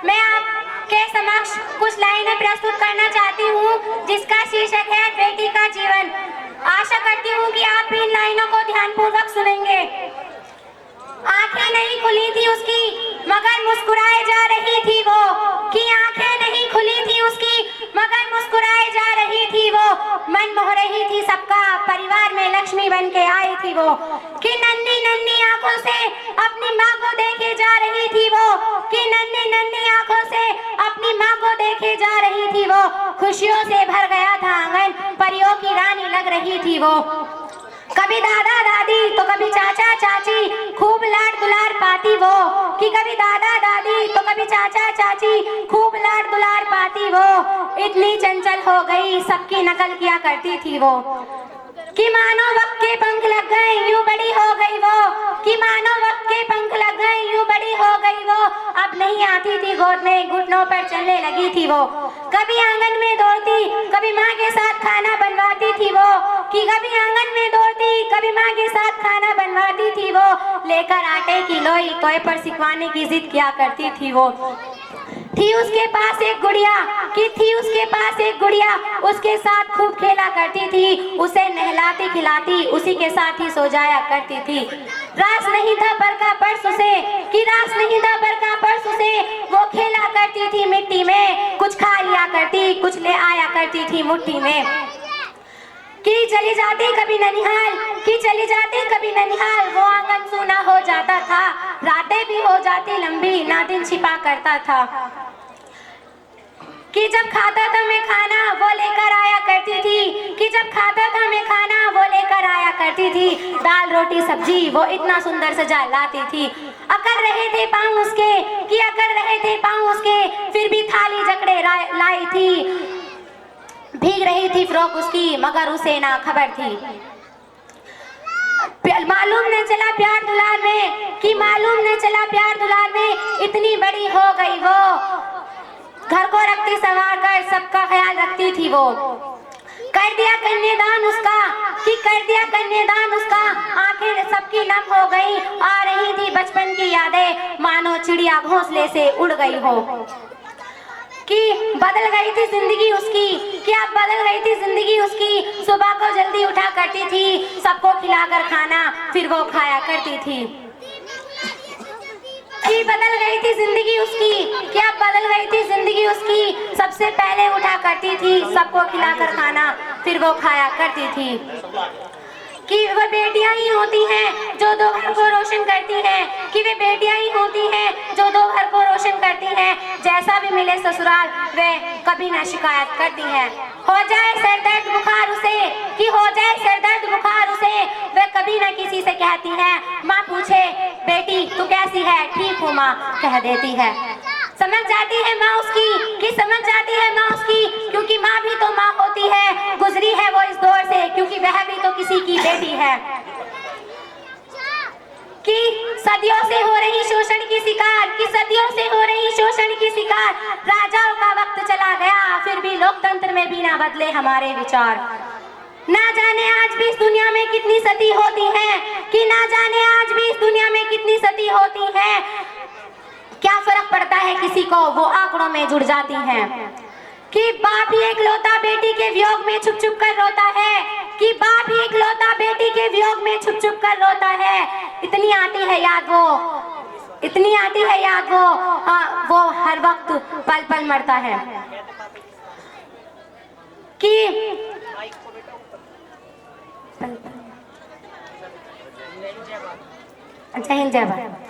मैं आपके समक्ष कुछ लाइनें प्रस्तुत करना चाहती हूँ जिसका शीर्षक है बेटी का जीवन। आशा करती हूँ कि आप इन लाइनों को ध्यानपूर्वक सुनेंगे। आंखें नहीं खुली थी उसकी मगर मुस्कुराए जा रही थी वो, कि आंखें नहीं खुली थी उसकी मगर मुस्कुराए जा रही थी वो। मन मोह रही थी सबका, परिवार में लक्ष्मी बन के आई थी वो, कि नन्ही नन्ही आंखों से अपनी माँ को देखे जा रही थी वो, कि नन्ही नन्ही आंखों से अपनी माँ को देखे जा रही थी वो। खुशियों से भर गया था आंगन, परियों की रानी लग रही थी वो। कभी दादा दादी तो कभी चाचा चाची, खूब लाड दुलार पाती वो, कि कभी दादा दादी तो कभी चाचा चाची, खूब लाड दुलार पाती वो। इतनी चंचल हो गई सबकी नकल किया करती थी वो, कि मानो वक्त के पंख लग गए यूं बड़ी हो गई वो, कि मानो वक्त के पंख लग गए यूं बड़ी हो गई वो। अब नहीं आती थी गोद में, घुटनों पर चलने लगी थी वो। कभी आंगन में दौड़ती कभी माँ के साथ खाना बनवाती थी वो, कि कभी आंगन में दौड़ती कभी माँ के साथ खाना बनवाती थी वो। लेकर आटे की लोई तोय पर सिकवाने की जिद किया करती थी वो। थी उसके पास एक गुड़िया, कि थी उसके पास एक गुड़िया, उसके साथ खूब खेला करती थी, उसे नहलाती खिलाती उसी के साथ ही सो जाया करती थी। रास नहीं था पर का पर्स उसे, कि रास नहीं था पर का पर्स उसे, वो खेला करती थी मिट्टी में, कुछ खा लिया करती कुछ ले आया करती थी मुट्ठी में। कि चली जाती कभी ननिहाल, कि चली जाती कभी ननिहाल, वो आंगन सूना हो जाता था, रातें भी हो जाती लंबी, ना दिन छिपा करता था। कि जब खाता था मैं खाना वो लेकर आया करती थी, कि जब खाता था मैं खाना वो लेकर आया करती थी। दाल रोटी सब्जी वो इतना सुंदर सजा लाती थी। अकड़ रहे थे पाँव उसके, कि अकड़ रहे थे पाँव उसके, फिर भी थाली जकड़े लाई थी। भीग रही थी फ्रॉक उसकी मगर उसे ना खबर थी। मालूम न चला प्यार दुलार में, कि मालूम न चला प्यार दुलार में, इतनी बड़ी हो गई वो। घर को रखती संवार कर सबका ख्याल रखती थी वो। कर दिया कन्यादान उसका, कि कर दिया कन्यादान उसका, आंखें सबकी नम हो गई, आ रही थी बचपन की यादें, मानो चिड़िया घोंसले से उड़ गई हो। कि बदल गई थी जिंदगी उसकी, कि अब बदल गई थी जिंदगी उसकी। सुबह को जल्दी उठा करती थी, सबको खिलाकर खाना फिर वो खाया करती थी। कि बदल गई थी जिंदगी उसकी, कि अब बदल गई थी जिंदगी उसकी। सबसे पहले उठा करती थी, सबको खिलाकर खाना फिर वो खाया करती थी। कि वह बेटियां ही होती हैं जो दो घर को रोशन करती हैं, कि वे बेटियां ही होती हैं जो दो घर को रोशन करती हैं। जैसा भी मिले ससुराल वे कभी ना शिकायत करती हैं। हो जाए सरदर्द बुखार उसे, कि हो जाए सरदर्द बुखार उसे, वे कभी ना किसी से कहती हैं। माँ पूछे बेटी तू कैसी है, ठीक हूँ माँ कह देती है। समझ जाती है माँ उसकी, कि समझ जाती है माँ उसकी, क्योंकि माँ भी तो माँ होती है। गुजरी है वो इस दौर से, क्योंकि वह भी तो किसी की बेटी है। कि सदियों से हो रही शोषण की शिकार, कि सदियों से हो रही शोषण की शिकार। राजाओं का वक्त चला गया फिर भी लोकतंत्र में भी ना बदले हमारे विचार। ना जाने आज भी इस दुनिया में कितनी सती होती है, कि ना जाने आज भी इस दुनिया में कितनी सती होती है। क्या फर्क पड़ता है किसी को, वो आंकड़ों में जुड़ जाती हैं। कि बाप ही एकलौता बेटी के वियोग में छुप छुप कर रोता है, कि बाप ही एकलौता बेटी के वियोग में छुप छुप कर रोता है। इतनी आती है याद वो, इतनी आती है याद वो, वो हर वक्त पल पल मरता है। कि जय हिंद जय भारत।